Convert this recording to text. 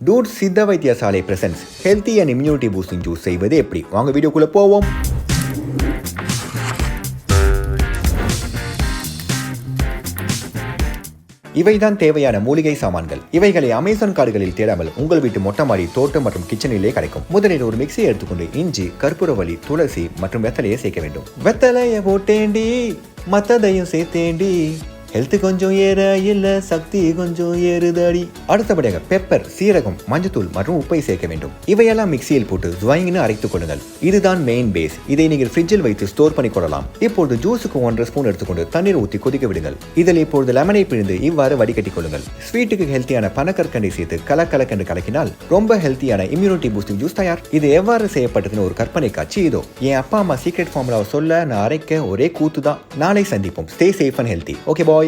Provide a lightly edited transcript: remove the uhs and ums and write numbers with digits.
Dude சித்த வைத்தியசாலை presents healthy and immunity boosting juice செய்வது எப்படி? வாங்க வீடியோக்குள்ள போவோம். இவைதான் தேவையான மூலிகை சாமான்கள். இவைகளை அமேசான் காடுகளில் தேடாமல் உங்கள் வீட்டு மொட்டை மாடி, தோட்டம் மற்றும் கிச்சனிலே கிடைக்கும். முதலில் ஒரு மிக்சியை எடுத்துக்கொண்டு இஞ்சி, கற்பூரவள்ளி, துளசி மற்றும் வெத்தலையை சேர்க்க வேண்டும். வெத்தலையை போட்டேண்டி மத்ததையும் சேர்த்தேண்டி, ஹெல்த் கொஞ்சம் ஏற இல்ல சக்தி கொஞ்சம் ஏறுதடி. அடுத்தபடியாக பெப்பர், சீரகம், மஞ்சத்தூள் மற்றும் உப்பை சேர்க்க வேண்டும். இவையெல்லாம் மிக்சியில் போட்டு ஜுவாயின்னு அரைத்துக் கொள்ளுங்கள். இதுதான் மெயின் பேஸ். இதை நீங்கள் ஃப்ரிட்ஜில் வைத்து ஸ்டோர் பண்ணி கொள்ளலாம். இப்பொழுது ஜூஸுக்கு 1.5 ஸ்பூன் எடுத்துக்கொண்டு தண்ணீர் ஊற்றி கொதிக்க விடுங்கள். இதில் இப்பொழுது லெமனை பிழிந்து இவ்வாறு வடிகட்டிக் கொள்ளுங்கள். ஸ்வீட்டுக்கு ஹெல்த்தியான பனக்கற்கண்டை சேர்த்து கலக்கண்டு கலக்கினால் ரொம்ப ஹெல்த்தியான இம்யூனிட்டி பூஸ்டிங் ஜூஸ் தயார். இது எவ்வாறு செய்யப்பட்டதுன்னு ஒரு கற்பனை காட்சி இதோ. என் அப்பா அம்மா சீக்ரெட் ஃபார்முலாவை சொல்ல நான் அரைக்க ஒரே கூத்து தான். நாளை சந்திப்போம். Stay safe and healthy. Okay bye.